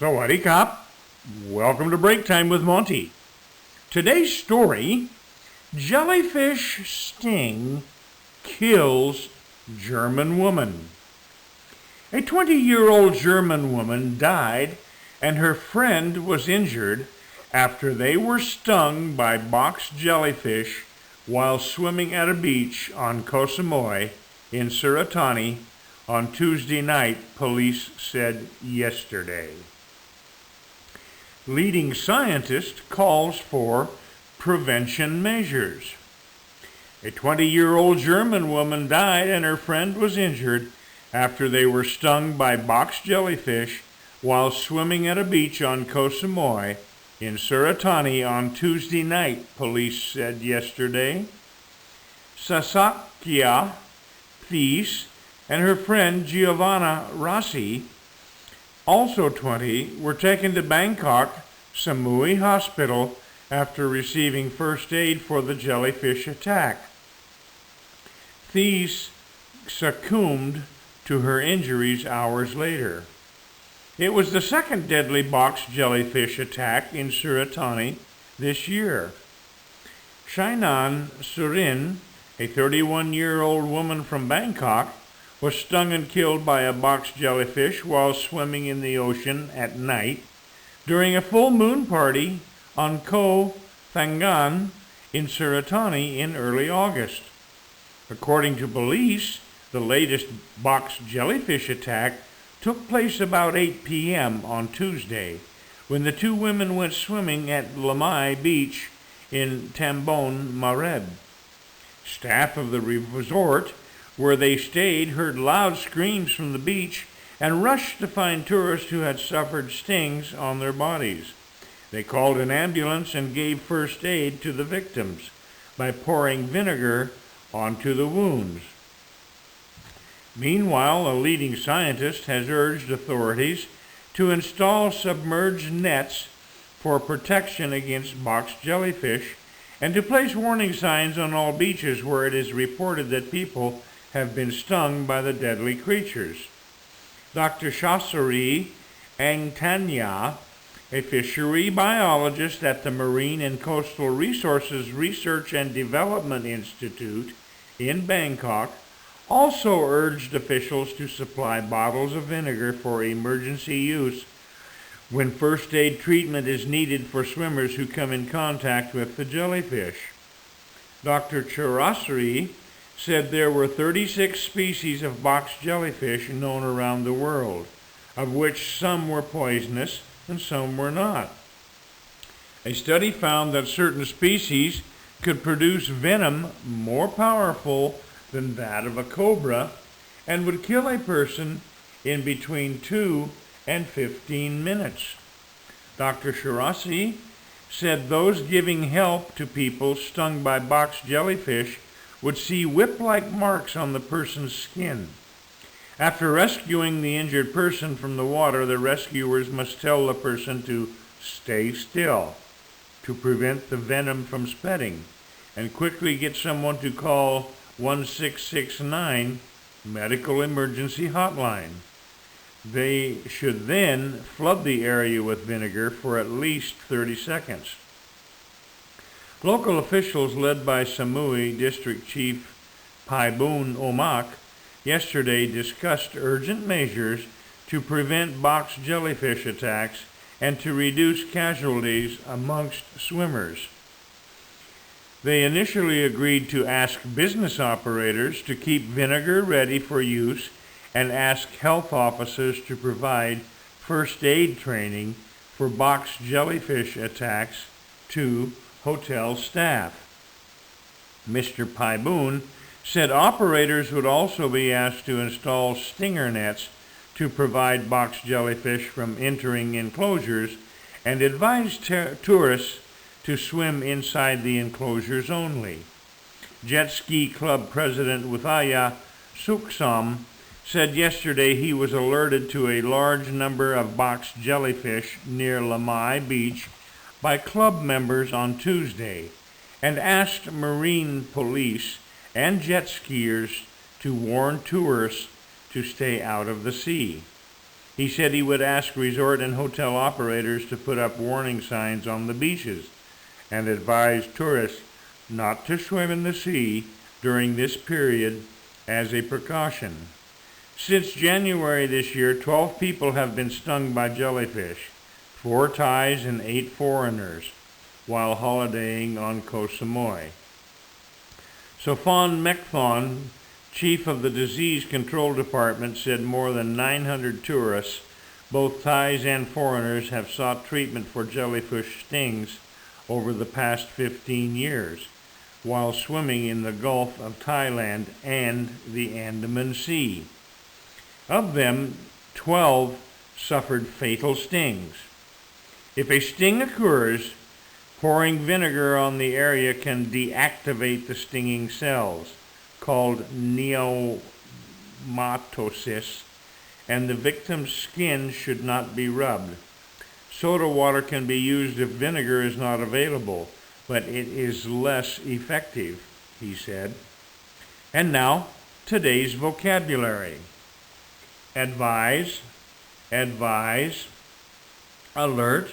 Sawadee Kap. Welcome to Break Time with Monte. Today's story, Jellyfish Sting Kills German Woman. A 20-year-old German woman died and her friend was injured after they were stung by box jellyfish while swimming at a beach on Koh Samui in Suratani on Tuesday night, police said yesterday. Leading scientist calls for prevention measures. A 20-year-old German woman died and her friend was injured after they were stung by box jellyfish while swimming at a beach on Koh Samui in Suratani on Tuesday night, police said yesterday. Saskia Thies and her friend Giovanna Rossi, also 20, were taken to Bangkok Samui Hospital after receiving first aid for the jellyfish attack. Thies succumbed to her injuries hours later. It was the second deadly box jellyfish attack in Suratani this year. Shainan Surin, a 31-year-old woman from Bangkok, was stung and killed by a box jellyfish while swimming in the ocean at night during a full moon party on Koh Phangan in Suratani in early August. According to police, the latest box jellyfish attack took place about 8 p.m. on Tuesday when the two women went swimming at Lamai Beach in Tambon Mareb. Staff of the resort where they stayed heard loud screams from the beach and rushed to find tourists who had suffered stings on their bodies. They called an ambulance and gave first aid to the victims by pouring vinegar onto the wounds. Meanwhile, a leading scientist has urged authorities to install submerged nets for protection against box jellyfish and to place warning signs on all beaches where it is reported that people have been stung by the deadly creatures. Dr. Shasari Angtanya, a fishery biologist at the Marine and Coastal Resources Research and Development Institute in Bangkok, also urged officials to supply bottles of vinegar for emergency use when first aid treatment is needed for swimmers who come in contact with the jellyfish. Dr. Chorasri said there were 36 species of box jellyfish known around the world, of which some were poisonous and some were not. A study found that certain species could produce venom more powerful than that of a cobra and would kill a person in between 2 and 15 minutes. Dr. Shirasi said those giving help to people stung by box jellyfish would see whip-like marks on the person's skin. After rescuing the injured person from the water, the rescuers must tell the person to stay still to prevent the venom from spreading and quickly get someone to call 1669 medical emergency hotline. They should then flood the area with vinegar for at least 30 seconds. Local officials led by Samui District Chief Paibun Omak yesterday discussed urgent measures to prevent box jellyfish attacks and to reduce casualties amongst swimmers. They initially agreed to ask business operators to keep vinegar ready for use and ask health officers to provide first aid training for box jellyfish attacks to hotel staff. Mr. Paibun said operators would also be asked to install stinger nets to provide box jellyfish from entering enclosures and advised tourists to swim inside the enclosures only. Jet Ski Club President Withaya Suksam said yesterday he was alerted to a large number of box jellyfish near Lamai Beach by club members on Tuesday and asked marine police and jet skiers to warn tourists to stay out of the sea. He said he would ask resort and hotel operators to put up warning signs on the beaches and advise tourists not to swim in the sea during this period as a precaution. Since January this year, 12 people have been stung by jellyfish, 4 Thais and 8 foreigners, while holidaying on Koh Samui. Sophan Mekthon, chief of the Disease Control Department, said more than 900 tourists, both Thais and foreigners, have sought treatment for jellyfish stings over the past 15 years, while swimming in the Gulf of Thailand and the Andaman Sea. Of them, 12 suffered fatal stings. If a sting occurs, pouring vinegar on the area can deactivate the stinging cells, called neomatosis, and the victim's skin should not be rubbed. Soda water can be used if vinegar is not available, but it is less effective, he said. And now, today's vocabulary. Advise, advise, alert,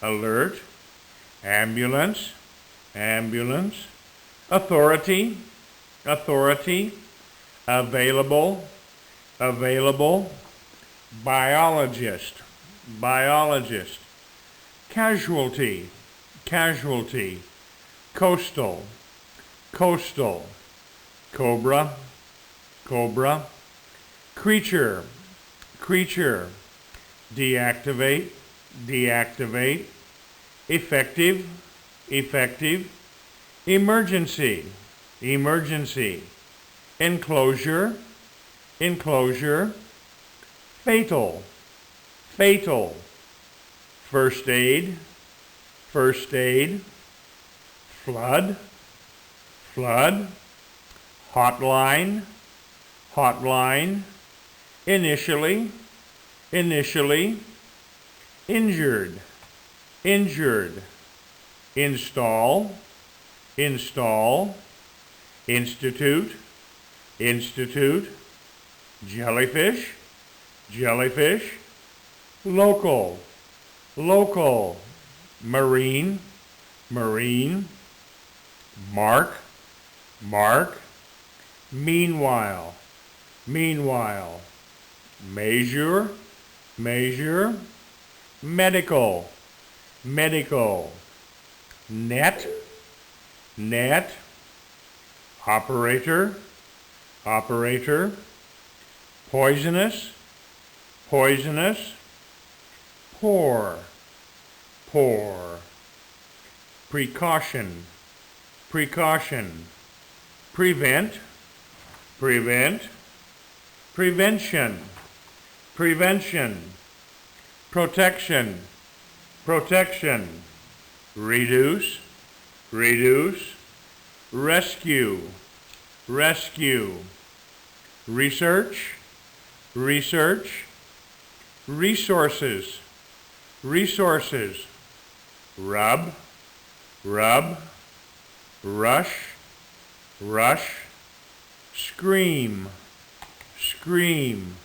alert, ambulance, ambulance, authority, authority, available, available, biologist, biologist, casualty, casualty, coastal, coastal, cobra, cobra, creature, creature, deactivate, deactivate, effective, effective, emergency, emergency, enclosure, enclosure, fatal, fatal, first aid, first aid, flood, flood, hotline, hotline, initially, initially, injured, injured, install, install, institute, institute, jellyfish, jellyfish, local, local, marine, marine, mark, mark, meanwhile, meanwhile, measure, measure, medical, medical, net, net, operator, operator, poisonous, poisonous, pour, pour, precaution, precaution, prevent, prevent, prevention, prevention, protection, protection, reduce, reduce, rescue, rescue, research, research, resources, resources, rub, rub, rush, rush, scream, scream,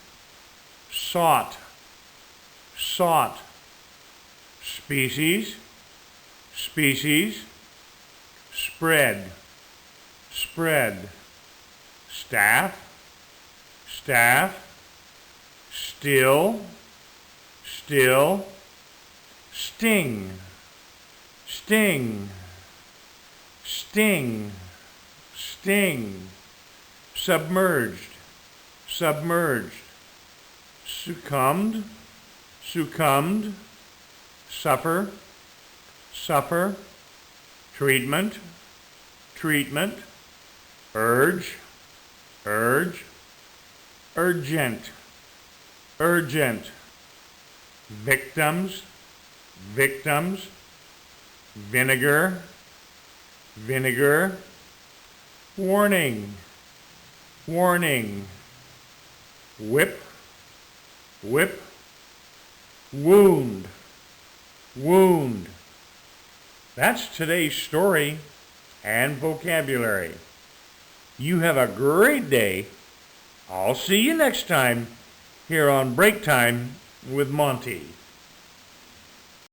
sought, sought, species, species, spread, spread, staff, staff, still, still, sting, sting, sting, sting, submerged, submerged, succumbed, succumbed, suffer, suffer, treatment, treatment, urge, urge, urgent, urgent, victims, victims, vinegar, vinegar, warning, warning, whip, whip, wound, wound. That's today's story and vocabulary. You have a great day. I'll see you next time here on Break Time with Monte.